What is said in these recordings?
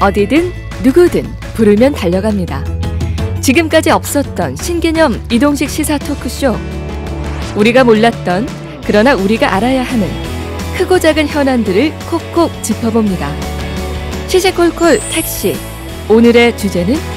어디든 누구든 부르면 달려갑니다. 지금까지 없었던 신개념 이동식 시사 토크쇼. 우리가 몰랐던 그러나 우리가 알아야 하는 크고 작은 현안들을 콕콕 짚어봅니다. 시시콜콜 택시. 오늘의 주제는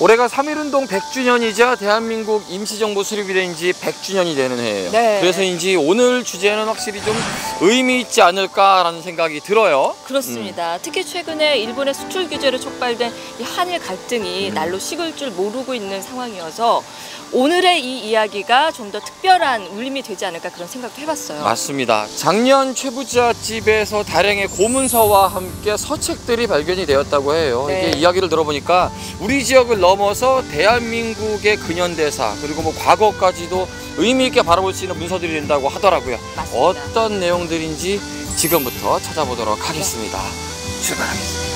올해가 3.1운동 100주년이자 대한민국 임시정부 수립이 된 지 100주년이 되는 해예요. 네. 그래서인지 오늘 주제는 확실히 좀 의미 있지 않을까라는 생각이 들어요. 그렇습니다. 특히 최근에 일본의 수출 규제로 촉발된 이 한일 갈등이 날로 식을 줄 모르고 있는 상황이어서 오늘의 이 이야기가 좀 더 특별한 울림이 되지 않을까 그런 생각도 해봤어요. 맞습니다. 작년 최부자집에서 다량의 고문서와 함께 서책들이 발견이 되었다고 해요. 네. 이게 이야기를 들어보니까 우리 지역을 넘어서 대한민국의 근현대사 그리고 뭐 과거까지도 의미 있게 바라볼 수 있는 문서들이 된다고 하더라고요. 맞습니다. 어떤 내용들인지 지금부터 찾아보도록 하겠습니다. 출발하겠습니다.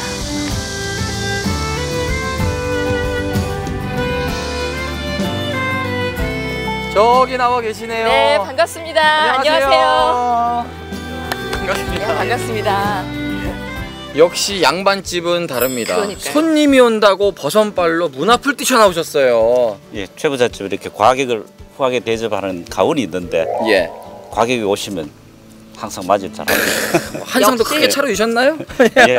저기 나와 계시네요. 네, 반갑습니다. 안녕하세요. 네, 반갑습니다. 반갑습니다. 역시 양반집은 다릅니다. 그러니까요. 손님이 온다고 버선발로 문 앞을 뛰쳐나오셨어요. 예, 최부잣집 이렇게 과객을 후하게 대접하는 가훈이 있는데 예. 과객이 오시면 항상 맞을 잘합니다. 한 상도 역시. 크게 차려주셨나요? 예,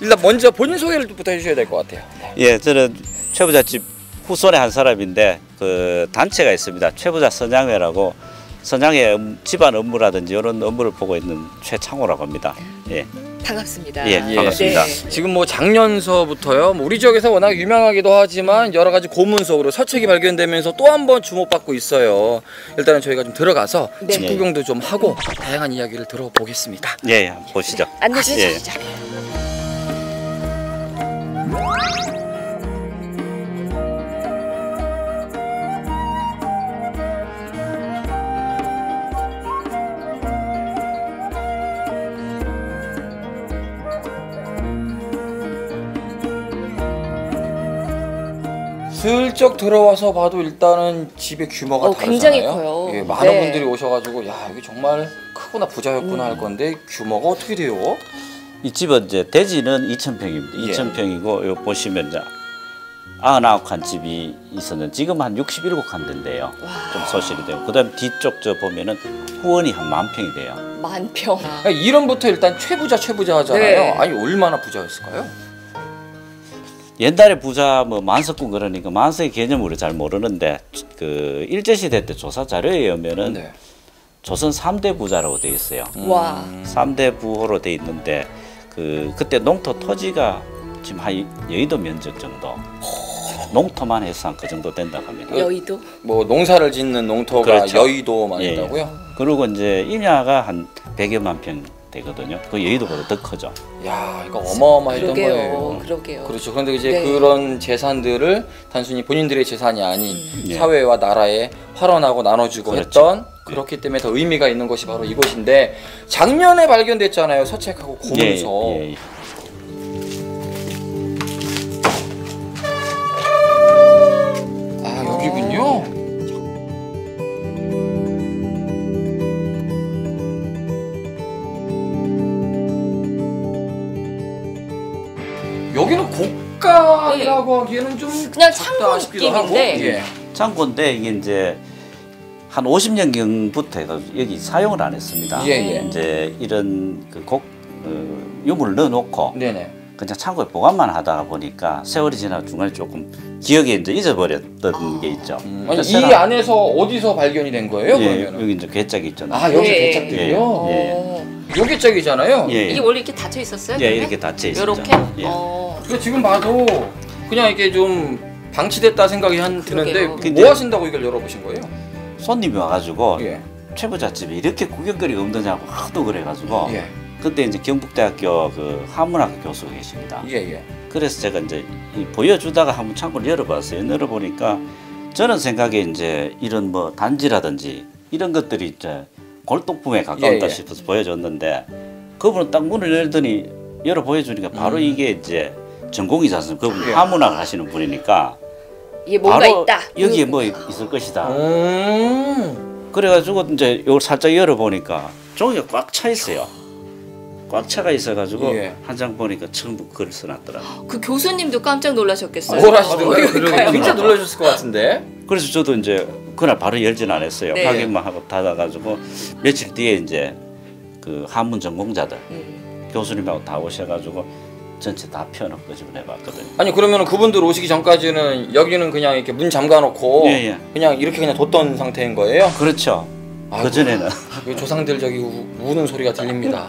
일단 먼저 본인 소개를 부터 해주셔야 될 것 같아요. 예, 저는 최부잣집 후손의 한 사람인데 그 단체가 있습니다. 최부자 선양회라고 선양회 집안 업무라든지 이런 업무를 보고 있는 최창호라고 합니다. 예, 반갑습니다. 예, 반갑습니다. 네. 지금 뭐 작년서부터요. 뭐 우리 지역에서 워낙 유명하기도 하지만 여러 가지 고문서로 서책이 발견되면서 또 한 번 주목받고 있어요. 일단은 저희가 좀 들어가서 네. 집 구경도 좀 하고 다양한 이야기를 들어보겠습니다. 예, 예, 보시죠. 안내 좀 예. 해주시죠. 슬쩍 들어와서 봐도 일단은 집의 규모가 다르잖아요. 굉장히 커요. 예, 많은 네. 분들이 오셔가지고 야 여기 정말 크구나 부자였구나 할 건데 규모가 어떻게 돼요? 이 집은 이제 대지는 2,000평입니다. 예. 2,000평이고 요 보시면 이제 99칸 집이 있었는데 지금 한 67칸 된대요. 좀 소실이 되고 그다음 뒤쪽 저 보면은 후원이 한 10,000평이 돼요. 만평. 그러니까 이름부터 일단 최부자 하잖아요. 네. 아니 얼마나 부자였을까요? 옛날에 부자 뭐 만석군 그러니까 만석의 개념을 우리 잘 모르는데 그 일제시대 때 조사 자료에 의하면은 네. 조선 3대 부자라고 돼 있어요. 와. 3대 부호로 돼 있는데 그때 농토 토지가 지금 한 여의도 면적 정도 농토만 해서 한 그 정도 된다고 합니다. 여의도. 뭐 농사를 짓는 농토가 그렇죠. 여의도만 예. 있다고요? 그리고 이제 임야가 한 100여만 평 되거든요. 그 여의도보다 더 크죠. 야 이거 어마어마했던 거예요. 그러게요. 그렇죠. 그런데 이제 네. 그런 재산들을 단순히 본인들의 재산이 아닌 예. 사회와 나라에 활원하고 나눠주고 그렇죠. 했던 그렇기 때문에 더 의미가 있는 것이 바로 이곳인데 작년에 발견됐잖아요. 서책하고 고문서. 예, 예. 아 여기군요. 여기는 고가라고 하기에는 좀 그냥 작다 창고 싶기도 하고. 느낌인데. 예. 창고인데 이게 이제 한 50년경부터 해가지고 여기 사용을 안 했습니다. 예, 예. 이제 이런 유물을 넣어놓고 네네. 그냥 창고에 보관만 하다 보니까 세월이 지나 중간에 조금 기억에 이제 잊어버렸던 게 있죠. 아니, 이 그래서 안에서 어디서 발견이 된 거예요? 예, 그러면은? 여기 이제 괴짝이 있잖아요. 아 여기 예. 개짝들이요? 예. 여기 짝이잖아요. 예, 이게 원래 이렇게 닫혀 있었어요? 예, 그러면? 이렇게 닫혀 있죠. 요렇게? 예. 근데 지금 봐도 그냥 이게 좀 방치됐다 생각이 드는데 그러게요. 뭐 하신다고 이걸 열어보신 거예요? 손님이 와가지고 예. 최부잣집에 이렇게 구경거리가 없느냐고 하도 그래가지고 예. 그때 이제 경북대학교 그 한문학교 교수가 계십니다. 예. 그래서 제가 이제 보여주다가 한번 창고를 열어봤어요. 열어보니까 저는 생각에 이제 이런 뭐 단지라든지 이런 것들이 이제 골동품에 가까웠다 예. 싶어서 보여줬는데 그분은 딱 문을 열더니 열어 보여주니까 바로 이게 이제 전공이지 않습니까? 그분 예. 화문학을 하시는 분이니까 이게 뭔가 바로 있다. 여기에 뭐 있을 것이다. 음. 그래가지고 이제 이걸 살짝 열어보니까 종이가 꽉 차 있어요. 꽉 차가 있어가지고 예. 한 장 보니까 전부 글을 써놨더라고요. 그 교수님도 깜짝 놀라셨겠어요. 뭘 하시던가요? 그러니까요. 진짜 놀라셨을 것 같은데. 그래서 저도 이제 그날 바로 열진 안 했어요. 네. 확인만 하고 닫아가지고 며칠 뒤에 이제 그 한문 전공자들 교수님하고 다 오셔가지고 전체 다 펴놓고 끄집어내봤거든요. 아니 그러면 그분들 오시기 전까지는 여기는 그냥 이렇게 문 잠가놓고 예, 예. 그냥 이렇게 그냥 뒀던 상태인 거예요? 그렇죠. 아이고. 그 전에는. 이 조상들 저기 우는 소리가 들립니다.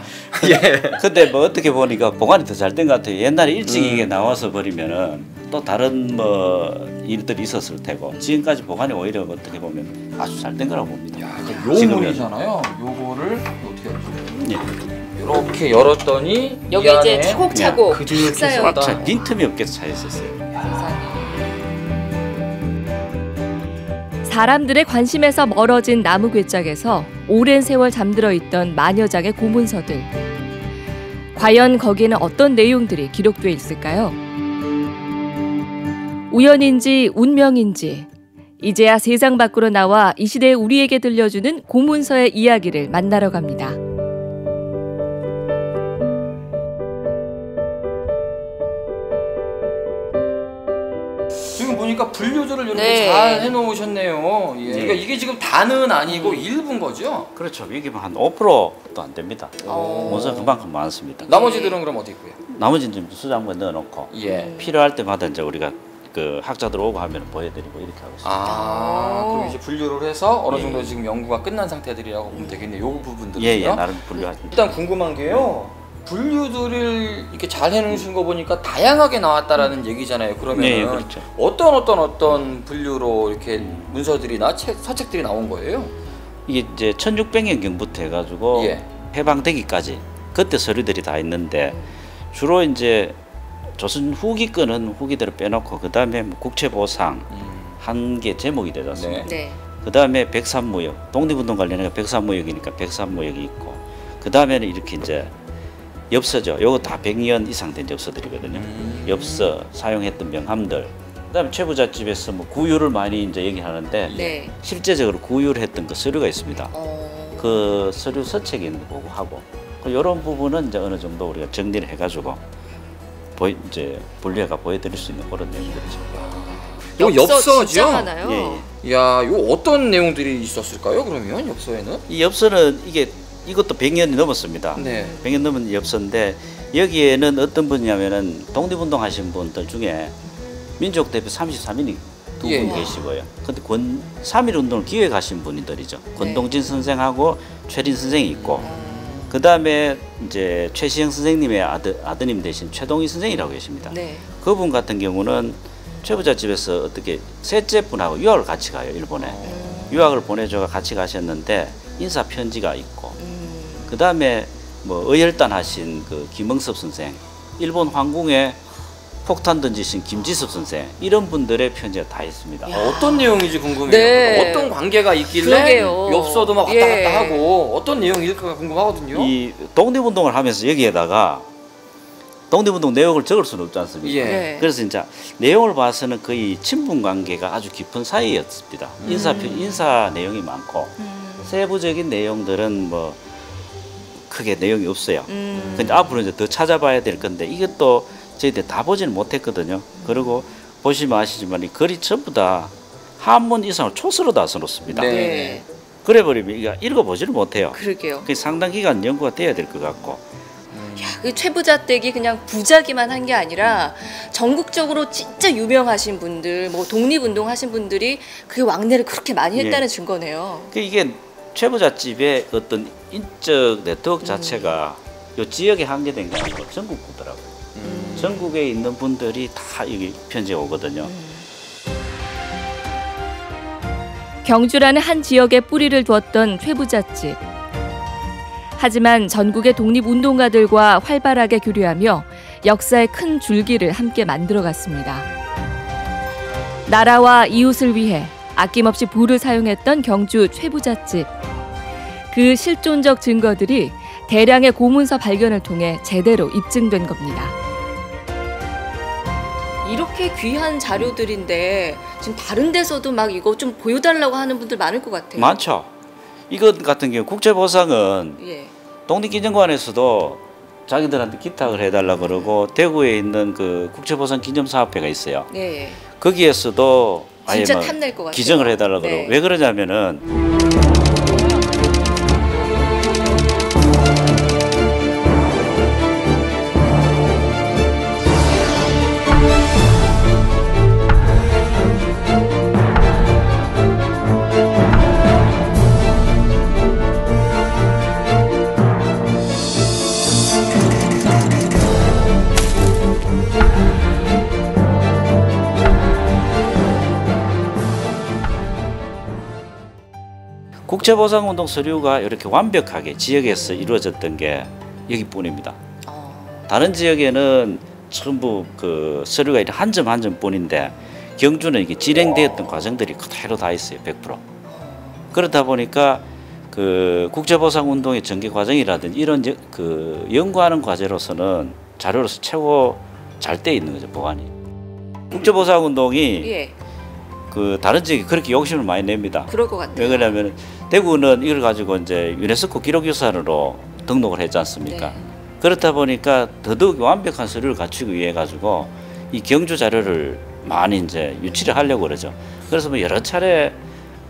예. 근데 뭐 어떻게 보니까 보관이 더 잘 된 것 같아요. 옛날에 일찍 이게 나와서 버리면은 또 다른 뭐 일들이 있었을 테고 지금까지 보관이 오히려 어떻게 보면 아주 잘 된 거라고 봅니다. 야, 요 지금은- 문이잖아요. 요거를 어떻게 하죠? 예. 이렇게 열었더니 여기 이 이제 안에 차곡차곡 그득 쌓여 해서 꽉 차, 빈틈이 없게 차 있었어요. 사람들의 관심에서 멀어진 나무 괴짝에서 오랜 세월 잠들어 있던 마녀 장의 고문서들. 과연 거기에는 어떤 내용들이 기록되어 있을까요? 우연인지 운명인지 이제야 세상 밖으로 나와 이 시대에 우리에게 들려주는 고문서의 이야기를 만나러 갑니다. 지금 보니까 분류들을 이렇게 네. 잘 해놓으셨네요. 예. 네. 그러니까 이게 지금 다는 아니고 일부인 거죠? 그렇죠. 이게 한 5%도 안 됩니다. 어. 문서 그만큼 많습니다. 나머지들은 그럼 어디 있고요? 나머지는 이제 수장고에 넣어놓고 예. 필요할 때마다 이제 우리가 그 학자들 오고 하면 보여드리고 이렇게 하고 있습니다. 그럼 이제 분류를 해서 어느 예. 정도 지금 연구가 끝난 상태들이라고 보면 되겠네요. 요 부분들은요. 예예 나름 분류하십니다. 일단 궁금한 게요. 분류들을 이렇게 잘 해놓으신 거 보니까 다양하게 나왔다라는 얘기잖아요. 그러면 예, 그렇죠. 어떤 분류로 이렇게 문서들이나 서책들이 나온 거예요? 이게 이제 1600년경부터 해가지고 예. 해방되기까지 그때 서류들이 다 있는데 주로 이제 조선 후기 거는 후기대로 빼놓고 그 다음에 국채보상 한 개 제목이 되지 않습니까? 네. 네. 그 다음에 백산무역 독립운동 관련해서 백산무역이니까 백산무역이 있고 그 다음에는 이렇게 이제 엽서죠. 요거 다 100년 이상 된 엽서들이거든요. 엽서 사용했던 명함들. 그다음에 최부잣집에서 뭐 구유를 많이 이제 얘기하는데 네. 실제적으로 구유를 했던 그 서류가 있습니다. 그 서류 서책이 있는 거 보고 하고 이런 부분은 이제 어느 정도 우리가 정리를 해가지고 이제 분류해가 보여드릴 수 있는 그런 내용들이죠. 이거 엽서죠? 진짜 많아요. 예, 예. 야, 요 어떤 내용들이 있었을까요? 그러면 엽서에는? 이 엽서는 이것도 100년이 넘었습니다. 네. 100년 넘은 엽서인데 여기에는 어떤 분이냐면은 독립운동 하신 분들 중에 민족 대표 33인이 두 분 예. 계시고요. 근데 3.1 운동을 기획하신 분들이죠. 권동진 선생하고 최린 선생이 있고 그 다음에 이제 최시영 선생님의 아드님 되신 최동희 선생이라고 계십니다. 네. 그분 같은 경우는 최부잣집에서 어떻게 셋째 분하고 유학을 같이 가요, 일본에. 유학을 보내줘가 같이 가셨는데 인사 편지가 있고 그 다음에 뭐 의열단 하신 그 김응섭 선생, 일본 황궁에 폭탄 던지신 김지섭 선생 이런 분들의 편지가 다 있습니다. 어떤 내용인지 궁금해요. 네. 어떤 관계가 있길래 그러게요. 엽서도 막 왔다 예. 갔다 하고 어떤 내용일까 궁금하거든요. 이 독립운동을 하면서 여기에다가 독립운동 내용을 적을 수는 없지 않습니까? 예. 네. 그래서 진짜 내용을 봐서는 거의 친분 관계가 아주 깊은 사이였습니다. 인사 내용이 많고 세부적인 내용들은 뭐 크게 내용이 없어요. 근데 앞으로 이제 더 찾아봐야 될 건데 이것도 저희들이 다 보지는 못했거든요. 그리고 보시면 아시지만 이 글이 전부 다 한문 이상을 초서로 다 써놓습니다. 네. 네. 그래 버리면 이거 읽어보지를 못해요. 그러게요. 그 상당 기간 연구가 돼야 될 것 같고. 그 최부잣댁이 그냥 부자기만 한 게 아니라 전국적으로 진짜 유명하신 분들, 뭐 독립운동 하신 분들이 그 왕래를 그렇게 많이 했다는 예. 증거네요. 그 이게 최부잣집의 어떤 인적 네트워크 자체가 요 지역에 한계된 게 아니고 전국구더라고요. 전국에 있는 분들이 다 여기 편지에 오거든요. 경주라는 한 지역에 뿌리를 두었던 최부잣집. 하지만 전국의 독립운동가들과 활발하게 교류하며 역사의 큰 줄기를 함께 만들어갔습니다. 나라와 이웃을 위해 아낌없이 부를 사용했던 경주 최부잣집. 그 실존적 증거들이 대량의 고문서 발견을 통해 제대로 입증된 겁니다. 이렇게 귀한 자료들인데 지금 다른 데서도 막 이거 좀 보여달라고 하는 분들 많을 것 같아요. 많죠. 이것 같은 경우 국제보상은 예. 독립기념관에서도 자기들한테 기탁을 해달라 그러고 대구에 있는 그 국제보상 기념사업회가 있어요. 예. 거기에서도 아예 진짜 뭐 탐낼 것 같아요. 기증을 해달라 그러고 네. 왜 그러냐면은 국제보상운동 서류가 이렇게 완벽하게 지역에서 이루어졌던 게 여기뿐입니다. 다른 지역에는 전부 그 서류가 한 점 한 점뿐인데 경주는 이게 진행되었던 과정들이 그대로 다 있어요. 100%. 그렇다 보니까 그 국제보상운동의 전개 과정이라든지 이런 그 연구하는 과제로서는 자료로서 최고 잘 돼 있는 거죠. 보관이. 국제보상운동이 예. 그 다른 지역이 그렇게 욕심을 많이 냅니다. 그럴 것 같아요. 왜 그러냐면 대구는 이걸 가지고 이제 유네스코 기록유산으로 등록을 했지 않습니까? 네. 그렇다 보니까 더더욱 완벽한 서류를 갖추기 위해 가지고 이 경주 자료를 많이 이제 유치를 하려고 그러죠. 그래서 뭐 여러 차례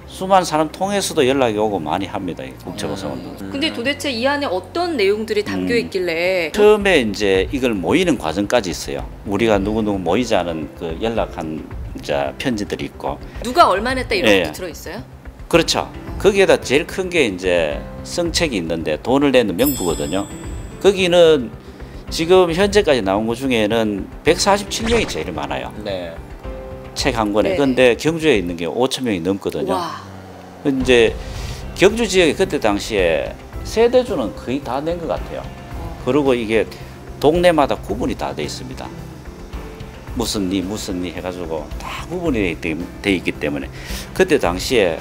수많은 사람 통해서도 연락이 오고 많이 합니다. 이 국제보상운동. 근데 도대체 이 안에 어떤 내용들이 담겨 있길래 처음에 이제 이걸 모이는 과정까지 있어요. 우리가 누구누구 모이자는 그 연락한 이제 편지들이 있고. 누가 얼마 냈다 이런 예. 것도 들어있어요? 그렇죠. 거기에다 제일 큰 게 이제 성책이 있는데 돈을 내는 명부거든요. 거기는 지금 현재까지 나온 것 중에는 147명이 제일 많아요. 네. 책 한 권에. 네. 근데 경주에 있는 게 5,000명이 넘거든요. 와. 이제 경주 지역에 그때 당시에 세대주는 거의 다 낸 것 같아요. 그리고 이게 동네마다 구분이 다 돼 있습니다. 무슨 리 해가지고 다 구분이 돼 있기 때문에 그때 당시에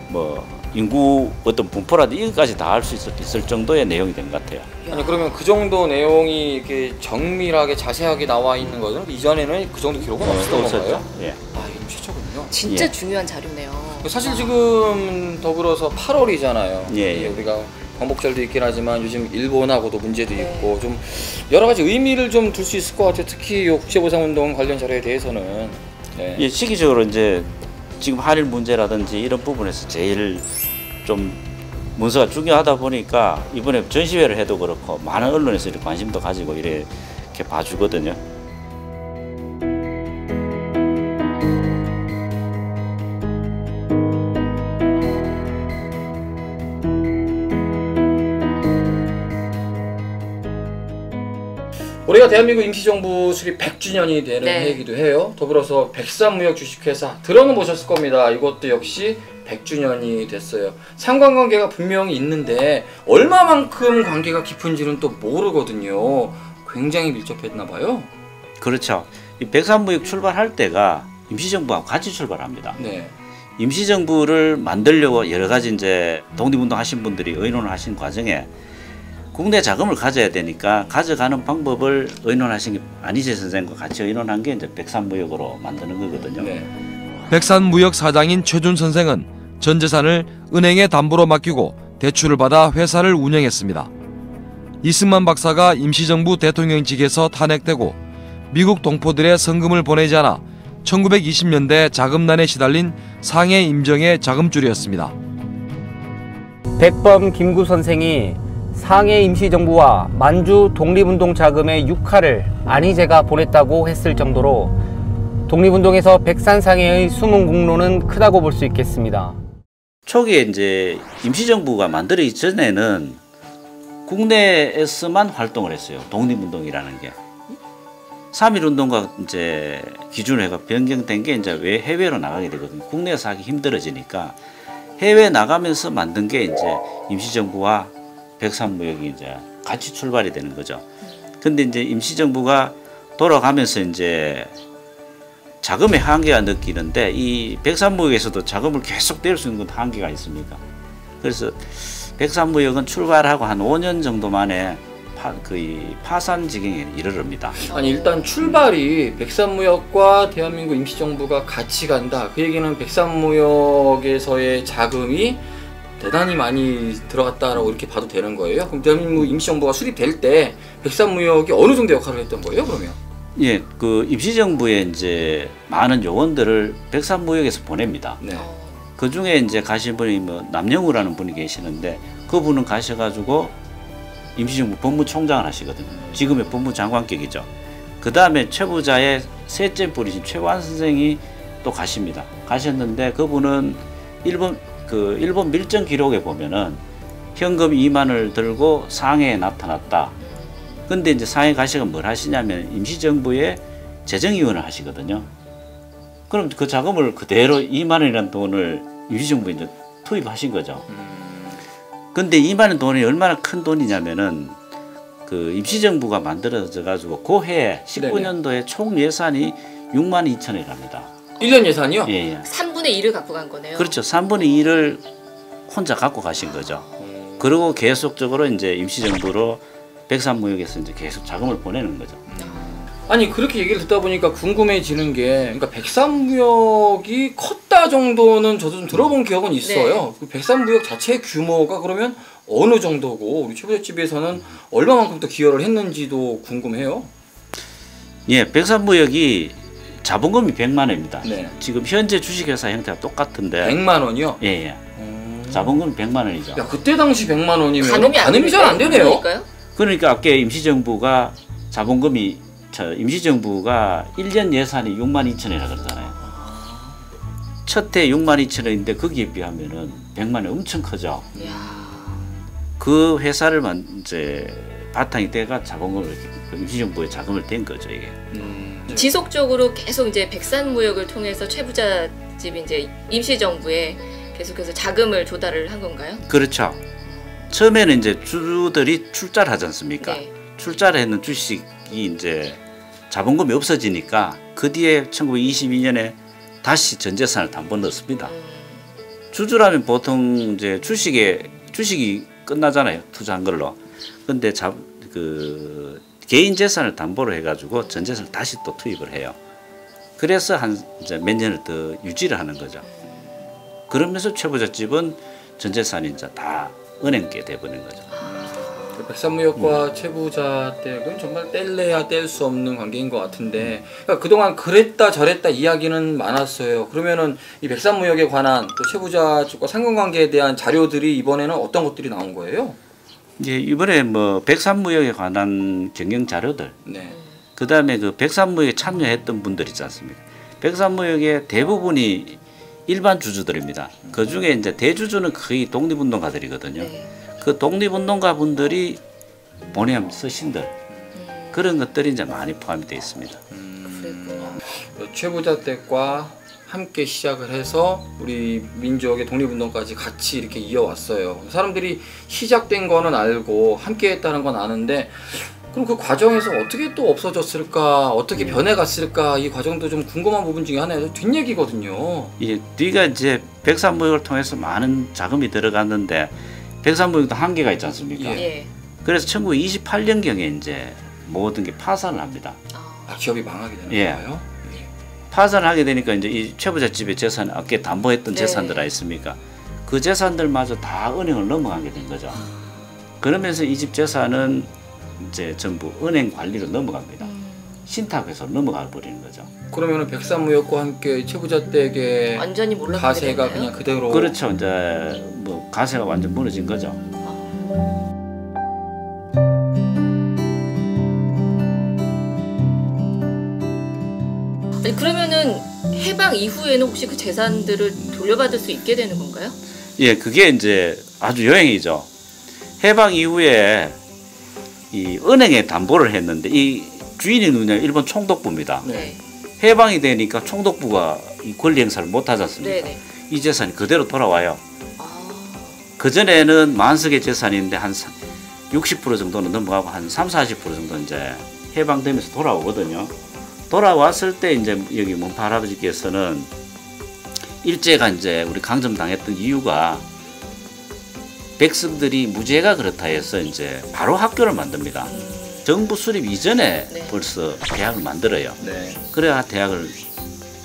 뭐 인구 어떤 분포라든지 이것까지 다 알 수 있을 정도의 내용이 된 것 같아요. 아니 그러면 그 정도 내용이 이렇게 정밀하게 자세하게 나와 있는 거는 이전에는 그 정도 기록은 없었던 건가요? 예. 아 이건 최초군요. 진짜 예. 중요한 자료네요. 사실 지금 더불어서 8월이잖아요. 예. 우리가 광복절도 있긴 하지만 요즘 일본하고도 문제도 네. 있고 좀 여러 가지 의미를 좀 둘 수 있을 것 같아요. 특히 이 국제보상운동 관련 자료에 대해서는. 네. 예, 시기적으로 이제 지금 한일 문제라든지 이런 부분에서 제일 좀 문서가 중요하다 보니까 이번에 전시회를 해도 그렇고 많은 언론에서 이렇게 관심도 가지고 이렇게 봐주거든요. 올해가 대한민국 임시정부 수립 100주년이 되는 네. 해이기도 해요. 더불어서 백삼무역 주식회사 들어는 보셨을 겁니다. 이것도 역시 100주년이 됐어요. 상관관계가 분명히 있는데 얼마만큼 관계가 깊은지는 또 모르거든요. 굉장히 밀접했나 봐요. 그렇죠. 이 백삼무역 출발할 때가 임시정부하고 같이 출발합니다. 네. 임시정부를 만들려고 여러 가지 이제 독립운동 하신 분들이 의논을 하신 과정에 국내 자금을 가져야 되니까 가져가는 방법을 의논하신 게 안희재 선생과 같이 의논한 게 이제 백삼무역으로 만드는 거거든요. 네. 백산무역 사장인 최준 선생은 전 재산을 은행에 담보로 맡기고 대출을 받아 회사를 운영했습니다. 이승만 박사가 임시정부 대통령직에서 탄핵되고 미국 동포들의 성금을 보내지 않아 1920년대 자금난에 시달린 상해 임정의 자금줄이었습니다. 백범 김구 선생이 상해 임시정부와 만주 독립운동 자금의 6화를 안희재가 보냈다고 했을 정도로 독립운동에서 백산상해의 숨은 공로는 크다고 볼 수 있겠습니다. 초기에 이제 임시정부가 만들어지기 전에는 국내에서만 활동을 했어요. 독립운동이라는 게. 3.1운동과 이제 기준회가 변경된 게 이제 왜 해외로 나가게 되거든요. 국내에서 하기 힘들어지니까 해외 나가면서 만든 게 이제 임시정부와 백삼무역이 이제 같이 출발이 되는 거죠. 근데 이제 임시정부가 돌아가면서 이제 자금의 한계가 느끼는데 이 백삼무역에서도 자금을 계속 낼 수 있는 건 한계가 있습니까? 그래서 백산무역은 출발하고 한 5년 정도 만에 거의 파산 지경에 이르릅니다. 아니 일단 출발이 백산무역과 대한민국 임시정부가 같이 간다. 그 얘기는 백산무역에서의 자금이 대단히 많이 들어갔다라고 이렇게 봐도 되는 거예요? 그럼 대한민국 임시정부가 수립될 때 백산무역이 어느 정도 역할을 했던 거예요, 그러면? 예, 그 임시정부에 이제 많은 요원들을 백산무역에서 보냅니다. 네. 그 중에 이제 가신 분이 뭐 남영우라는 분이 계시는데 그분은 가셔가지고 임시정부 법무총장을 하시거든요. 지금의 법무장관격이죠. 그 다음에 최부자의 셋째 뿌리신 최완 선생이 또 가십니다. 가셨는데 그분은 일본 밀정 기록에 보면은 현금 2만을 들고 상해에 나타났다. 근데 이제 상해 가시가 뭘 하시냐면 임시정부의 재정위원을 하시거든요. 그럼 그 자금을 그대로 2만 원이라는 돈을 임시정부에 이제 투입하신 거죠. 근데 2만 원 돈이 얼마나 큰 돈이냐면은 그 임시정부가 만들어져 가지고 그 해에 19년도에 총 예산이 6만 2천억이랍니다. 1년 예산이요? 예, 예. 3분의 1을 갖고 간 거네요. 그렇죠. 3분의 1을 혼자 갖고 가신 거죠. 그리고 계속적으로 이제 임시정부로 백산무역에서 이제 계속 자금을 보내는 거죠. 아니 그렇게 얘기를 듣다 보니까 궁금해지는 게, 그러니까 백산무역이 컸다 정도는 저도 좀 들어본 기억은 있어요. 그 백산무역 자체의 규모가 그러면 어느 정도고 우리 최부잣집에서는 얼마만큼 또 기여를 했는지도 궁금해요. 예, 백산무역이 자본금이 100만 원입니다. 네. 지금 현재 주식회사 형태가 똑같은데 100만 원이요? 예, 예. 자본금이 100만 원이죠. 야, 그때 당시 100만 원이면 가늠이 잘 안 되네요. 그러니까요? 그러니까 아까 임시정부가 자본금이 임시정부가 1년 예산이 6만 2천이라 그러잖아요. 첫 해 6만 2천원인데 거기에 비하면은 100만 원이 엄청 크죠. 이야. 그 회사를 이제 바탕이 돼가 자본금을 이렇게 임시정부에 자금을 댄 거죠, 이게. 지속적으로 계속 이제 백산무역을 통해서 최부잣집이 이제 임시정부에 계속해서 자금을 조달을 한 건가요? 그렇죠. 처음에는 이제 주주들이 출자를 하지 않습니까? 네. 출자를 했는 주식이 이제 자본금이 없어지니까 그 뒤에 1922년에 다시 전재산을 담보 넣습니다. 주주라면 보통 이제 주식이 끝나잖아요. 투자한 걸로. 근데 그 개인 재산을 담보로 해가지고 전재산을 다시 또 투입을 해요. 그래서 이제 몇 년을 더 유지를 하는 거죠. 그러면서 최부잣집은 전재산이 이제 다 은행께 돼버린 거죠. 백산무역과 최부잣댁은 정말 뗄래야 뗄 수 없는 관계인 것 같은데, 그러니까 그동안 그랬다 저랬다 이야기는 많았어요. 그러면은 이 백산무역에 관한 또 최부잣집과 상관관계에 대한 자료들이 이번에는 어떤 것들이 나온 거예요? 이제 이번에 뭐 백산무역에 관한 경영 자료들, 네. 그 다음에 그 백산무역에 참여했던 분들 있지 않습니까? 백산무역의 대부분이 일반 주주들입니다. 그 중에 이제 대주주는 거의 독립운동가들이거든요. 그 독립운동가 분들이 보냄 서신들 그런 것들이 이제 많이 포함이 되어 있습니다. 최부잣댁과 함께 시작을 해서 우리 민족의 독립운동까지 같이 이렇게 이어왔어요. 사람들이 시작된 거는 알고 함께 했다는 건 아는데, 그럼 그 과정에서 어떻게 또 없어졌을까, 어떻게 변해갔을까, 이 과정도 좀 궁금한 부분 중에 하나예요. 뒷얘기거든요. 예, 뒤가 이제 백산무역을 통해서 많은 자금이 들어갔는데 백산무역도 한계가 있지 않습니까? 예. 그래서 1928년경에 이제 모든 게 파산을 합니다. 아, 기업이 망하게 되는 예. 거예요? 파산을 하게 되니까 이제 이 최부잣집의 재산, 아까 담보했던 네. 재산들 아니습니까? 그 재산들마저 다 은행을 넘어가게 된 거죠. 그러면서 이 집 재산은 이제 전부 은행 관리로 넘어갑니다. 신탁해서 넘어가 버리는 거죠. 그러면은 백산무역과 함께 최부잣댁의 완전히 몰락하게 가세가 됐나요? 그냥 그대로. 그렇죠. 이제 뭐 가세가 완전 무너진 거죠. 아니, 그러면은 해방 이후에는 혹시 그 재산들을 돌려받을 수 있게 되는 건가요? 예, 그게 이제 아주 여행이죠. 해방 이후에 이 은행에 담보를 했는데 이 주인이 누구냐, 일본 총독부입니다. 네. 해방이 되니까 총독부가 이 권리 행사를 못 하지 않습니까? 네네. 이 재산이 그대로 돌아와요. 아, 그전에는 만석의 재산인데 한 60% 정도는 넘어가고 한 30, 40% 정도 이제 해방되면서 돌아오거든요. 돌아왔을 때 이제 여기 문파 할아버지께서는 일제가 이제 우리 강점당했던 이유가 백성들이 무죄가 그렇다 해서 이제 바로 학교를 만듭니다. 정부 수립 이전에 네. 벌써 대학을 만들어요. 네. 그래야 대학을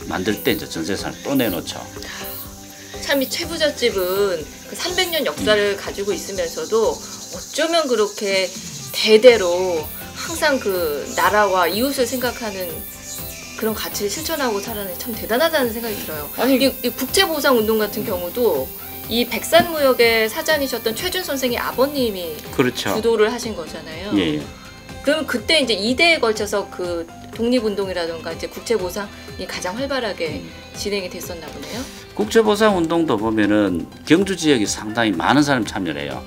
만들 때 이제 전 재산을 또 내놓죠. 참 이 최부잣집은 그 300년 역사를 가지고 있으면서도 어쩌면 그렇게 대대로 항상 그 나라와 이웃을 생각하는 그런 가치를 실천하고 살아내 참 대단하다는 생각이 들어요. 아니 이 국제보상운동 같은 경우도 이 백산무역의 사장이셨던 최준 선생의 아버님이 그렇죠. 주도를 하신 거잖아요. 예. 그럼 그때 이제 2대에 걸쳐서 그 독립운동이라든가 이제 국제보상이 가장 활발하게 진행이 됐었나 보네요. 국제보상 운동도 보면은 경주 지역이 상당히 많은 사람이 참여를 해요.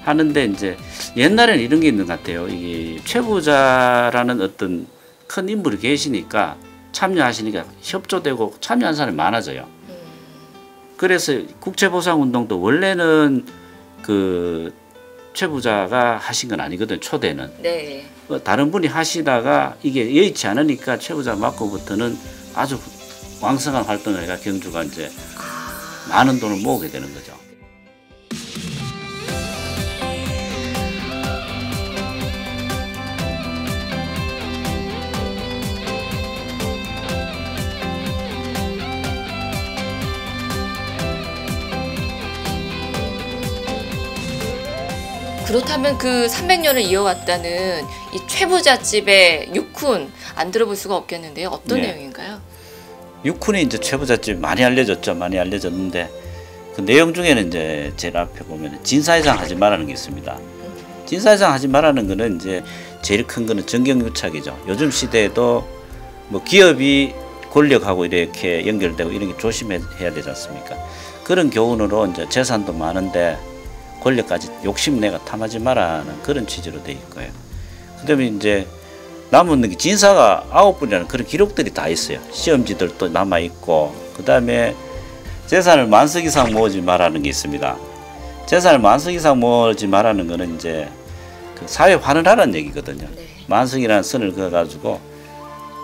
하는데 이제 옛날에는 이런 게 있는 것 같아요. 이게 최부자라는 어떤 큰 인물이 계시니까 참여하시니까 협조되고 참여한 사람이 많아져요. 그래서 국제보상 운동도 원래는 그 최부자가 하신 건 아니거든요. 초대는. 네. 다른 분이 하시다가 이게 여의치 않으니까 최부자 맞고부터는 아주 왕성한 활동을 해가 경주가 이제 많은 돈을 모으게 되는 거죠. 그렇다면 그 300년을 이어왔다는 이 최부잣집의 육훈 안 들어볼 수가 없겠는데요. 어떤 네. 내용인가요? 육훈이 이제 최부잣집 많이 알려졌죠. 많이 알려졌는데 그 내용 중에는 이제 제일 앞에 보면 진사이상 하지 말라는 게 있습니다. 진사이상 하지 말라는 거는 이제 제일 큰 거는 정경유착이죠. 요즘 시대에도 뭐 기업이 권력하고 이렇게 연결되고 이런 게 조심해야 되지 않습니까? 그런 교훈으로 이제 재산도 많은데 권력까지 욕심내가 탐하지 마라는 그런 취지로 돼 있고요. 그다음에 이제 남은 게 진사가 9분이라는 그런 기록들이 다 있어요. 시험지들도 남아 있고, 그다음에 재산을 만석 이상 모으지 말라는 게 있습니다. 재산을 만석 이상 모으지 말라는 거는 이제 그 사회 환원하라는 얘기거든요. 네. 만석이라는 선을 그어가지고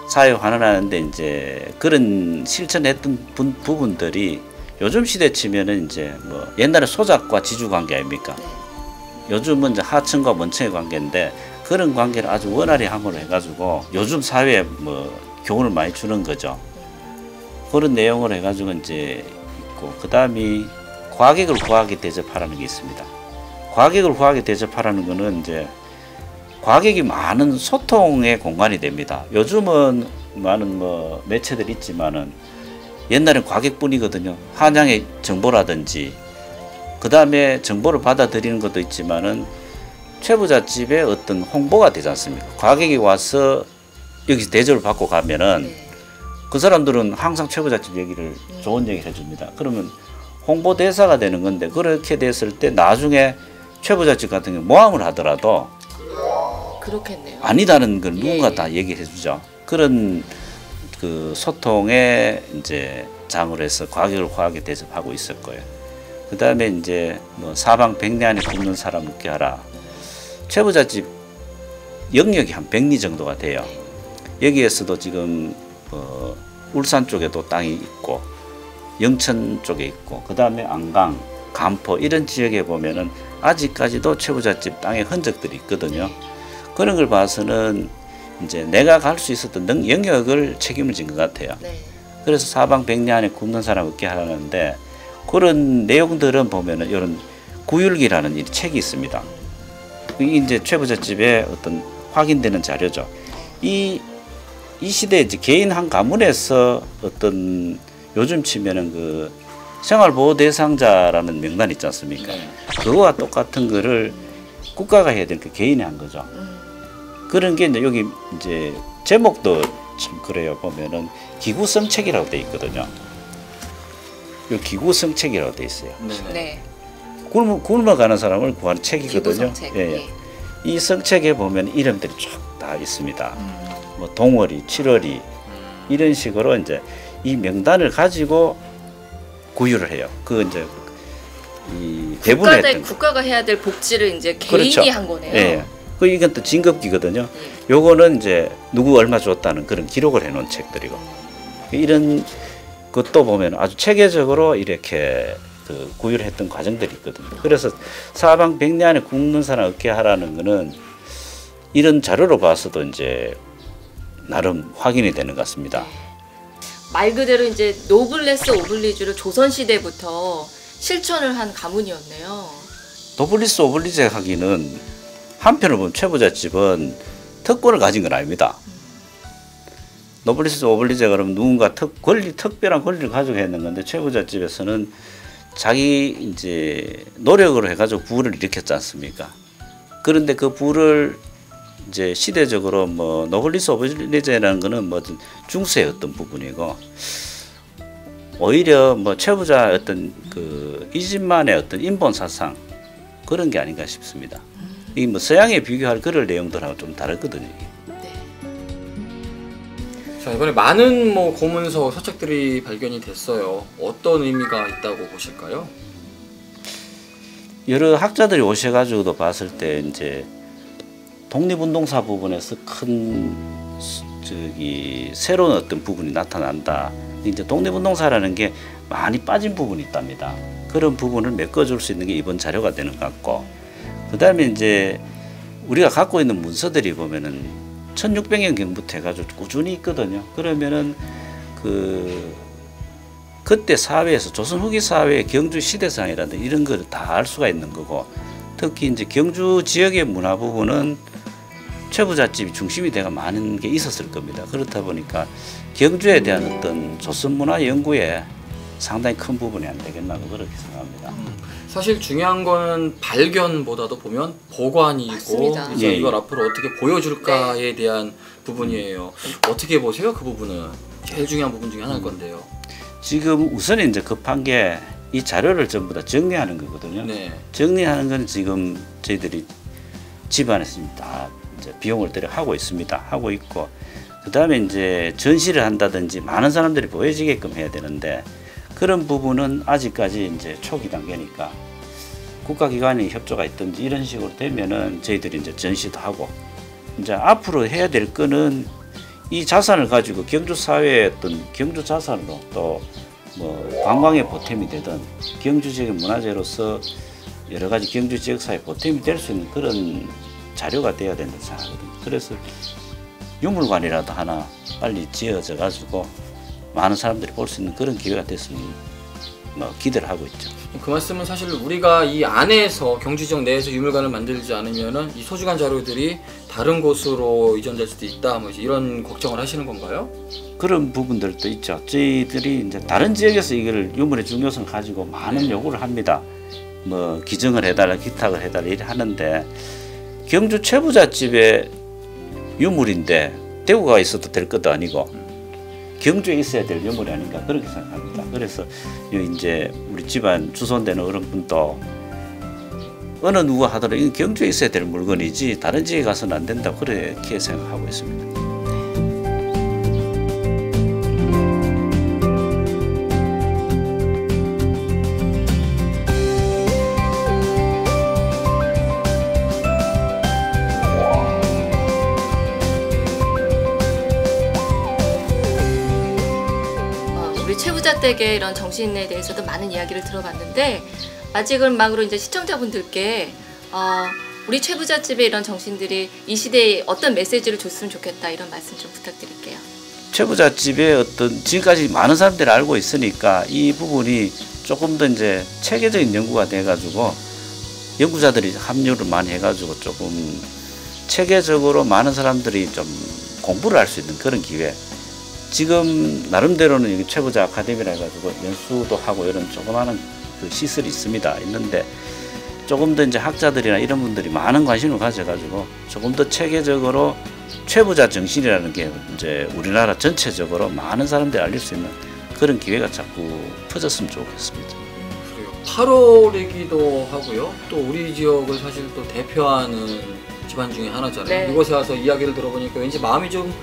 사회 환원하는데 이제 그런 실천했던 부분들이 요즘 시대 치면은 이제 뭐 옛날에 소작과 지주 관계 아닙니까? 네. 요즘은 이제 하층과 원층의 관계인데 그런 관계를 아주 원활히 함으로 해가지고 요즘 사회에 뭐 교훈을 많이 주는 거죠. 그런 내용으로 해가지고 이제 있고, 그 다음이 과객을 후하게 대접하라는 게 있습니다. 과객을 후하게 대접하라는 거는 이제 과객이 많은 소통의 공간이 됩니다. 요즘은 많은 뭐 매체들이 있지만은 옛날엔 과객뿐이거든요. 한양의 정보라든지 그 다음에 정보를 받아들이는 것도 있지만은 최부잣집의 어떤 홍보가 되지 않습니까? 과객이 와서 여기서 대접을 받고 가면은 네. 그 사람들은 항상 최부잣집 얘기를 좋은 얘기를 해줍니다. 그러면 홍보 대사가 되는 건데, 그렇게 됐을 때 나중에 최부잣집 같은 경우 모함을 하더라도 그렇겠네요. 아니다는 걸 누군가 예. 다 얘기해 주죠. 그런 그 소통의 이제 장으로 해서 과객을 후하게 대접하고 있을 거예요. 그 다음에 이제 뭐 사방 백리 안에 굶는 사람 먹게 하라. 최부잣집 영역이 한 100리 정도가 돼요. 여기에서도 지금 울산 쪽에도 땅이 있고 영천 쪽에 있고, 그 다음에 안강, 간포 이런 지역에 보면은 아직까지도 최부잣집 땅의 흔적들이 있거든요. 그런 걸 봐서는 이제 내가 갈 수 있었던 영역을 책임을 진 것 같아요. 네. 그래서 사방 백리 안에 굶는 사람 없게 하라는데, 그런 내용들은 보면은 이런 구율기라는 이 책이 있습니다. 이게 이제 최부잣집의 어떤 확인되는 자료죠. 이 시대에 이제 개인 한 가문에서 어떤 요즘 치면은 그 생활보호 대상자라는 명단 있지 않습니까? 그거와 똑같은 거를 국가가 해야 되니까 개인이 한 거죠. 그런 게 이제 여기 이제 제목도 참 그래요. 보면은 기구성책이라고 돼 있거든요. 이 기구성책이라고 돼 있어요. 네. 굶어가는 사람을 구하는 책이거든요. 기구성책. 예, 예. 네. 이 성책에 보면 이름들이 쫙 다 있습니다. 뭐 동월이, 7월이 이런 식으로 이제 이 명단을 가지고 구유를 해요. 그 이제 이 대부분 했던 국가가 해야 될 복지를 이제 개인이 그렇죠. 한 거네요. 예. 그 이건 또 진급기거든요. 예. 요거는 이제 누구 얼마 줬다는 그런 기록을 해놓은 책들이고, 이런 것도 보면 아주 체계적으로 이렇게 그 구휼했던 과정들이 있거든요. 그래서 사방 100리 안에 굶는 사람 없게 하라는 거는 이런 자료로 봐서도 이제 나름 확인이 되는 것 같습니다. 말 그대로 이제 노블레스 오블리주를 조선 시대부터 실천을 한 가문이었네요. 노블리스 오블리제 하기는 한편으로 보면 최부잣집은 특권을 가진 건 아닙니다. 노블리스 오블리제가 그러면 누군가 특별한 권리를 가지고 했는 건데 최부잣집에서는 자기 이제 노력으로 해가지고 부를 일으켰지 않습니까? 그런데 그 부를 이제 시대적으로 뭐 노블리스 오블리제라는 거는 뭐 중세의 어떤 부분이고 오히려 뭐 최부자 어떤 그 이 집만의 어떤 인본 사상 그런 게 아닌가 싶습니다. 이 뭐 서양에 비교할 그럴 내용들하고 좀 다르거든요. 자, 이번에 많은 뭐 고문서 서책들이 발견이 됐어요. 어떤 의미가 있다고 보실까요? 여러 학자들이 오셔가지고도 봤을 때 이제 독립운동사 부분에서 큰 새로운 어떤 부분이 나타난다. 이제 독립운동사라는 게 많이 빠진 부분이 있답니다. 그런 부분을 메꿔줄 수 있는 게 이번 자료가 되는 것 같고, 그 다음에 이제 우리가 갖고 있는 문서들이 보면은 1600년경부터 해가지고 꾸준히 있거든요. 그러면은 그때 사회에서 조선 후기 사회의 경주 시대상이라든지 이런 걸 다 알 수가 있는 거고, 특히 이제 경주 지역의 문화 부분은 최부잣집이 중심이 돼가 많은 게 있었을 겁니다. 그렇다 보니까 경주에 대한 어떤 조선 문화 연구에 상당히 큰 부분이 안 되겠나 그렇게 생각합니다. 사실 중요한 거는 발견보다도 보면 보관이고 맞습니다. 그래서 예. 이걸 앞으로 어떻게 보여줄까에 대한 부분이에요. 어떻게 보세요? 그 부분은 제일 중요한 부분 중에 하나일 건데요. 지금 우선 이제 급한 게 이 자료를 전부 다 정리하는 거거든요. 네. 정리하는 건 지금 저희들이 집안에서 다 이제 비용을 들여 하고 있습니다. 하고 있고, 그 다음에 이제 전시를 한다든지 많은 사람들이 보여지게끔 해야 되는데 그런 부분은 아직까지 이제 초기 단계니까 국가기관의 협조가 있든지 이런 식으로 되면은 저희들이 이제 전시도 하고, 이제 앞으로 해야 될 거는 이 자산을 가지고 경주 사회의 어떤 경주 자산으로 또 뭐 관광의 보탬이 되든 경주 지역의 문화재로서 여러 가지 경주 지역 사회 보탬이 될 수 있는 그런 자료가 돼야 된다고 생각하거든요. 그래서 유물관이라도 하나 빨리 지어져 가지고 많은 사람들이 볼 수 있는 그런 기회가 됐으면 뭐 기대를 하고 있죠. 그 말씀은 사실 우리가 이 안에서 경주 지역 내에서 유물관을 만들지 않으면은 이 소중한 자료들이 다른 곳으로 이전될 수도 있다. 뭐 이런 걱정을 하시는 건가요? 그런 부분들도 있죠. 저희들이 이제 다른 지역에서 이걸 유물의 중요성을 가지고 많은 요구를 합니다. 뭐 기증을 해달라, 기탁을 해달라 이래 하는데 경주 최부잣집의 유물인데 대구가 있어도 될 것도 아니고 경주에 있어야 될 유물이 아닌가 그렇게 생각합니다. 그래서 이제 우리 집안 주손되는 어른분도 어느 누가 하더라도 이건 경주에 있어야 될 물건이지 다른 지역에 가서는 안 된다 그렇게 생각하고 있습니다. 최부잣댁의 이런 정신에 대해서도 많은 이야기를 들어봤는데 마지막으로 이제 시청자분들께 우리 최부잣집의 이런 정신들이 이 시대에 어떤 메시지를 줬으면 좋겠다 이런 말씀 좀 부탁드릴게요. 최부잣집의 어떤 지금까지 많은 사람들이 알고 있으니까 이 부분이 조금 더 이제 체계적인 연구가 돼가지고 연구자들이 합류를 많이 해가지고 조금 체계적으로 많은 사람들이 좀 공부를 할 수 있는 그런 기회. 지금 나름대로는 여기 최부자 아카데미라 해가지고 연수도 하고 이런 조그마한 그 시설이 있는데 조금 더 이제 학자들이나 이런 분들이 많은 관심을 가져가지고 조금 더 체계적으로 최부자 정신이라는 게 이제 우리나라 전체적으로 많은 사람들이 알릴 수 있는 그런 기회가 자꾸 퍼졌으면 좋겠습니다. 그래요. 8월이기도 하고요. 또 우리 지역을 사실 또 대표하는 집안 중에 하나잖아요. 네. 이곳에 와서 이야기를 들어보니까 왠지 마음이 좀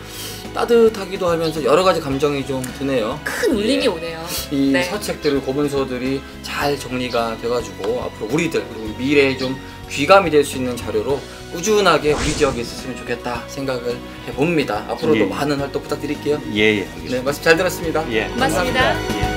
따뜻하기도 하면서 여러 가지 감정이 좀 드네요. 큰 울림이 예. 오네요. 이 네. 서책들, 고문서들이 잘 정리가 돼가지고 앞으로 우리들 그리고 미래에 좀 귀감이 될 수 있는 자료로 꾸준하게 우리 지역에 있었으면 좋겠다 생각을 해봅니다. 앞으로도 예. 많은 활동 부탁드릴게요. 예. 네, 말씀 잘 들었습니다. 예. 고맙습니다. 예.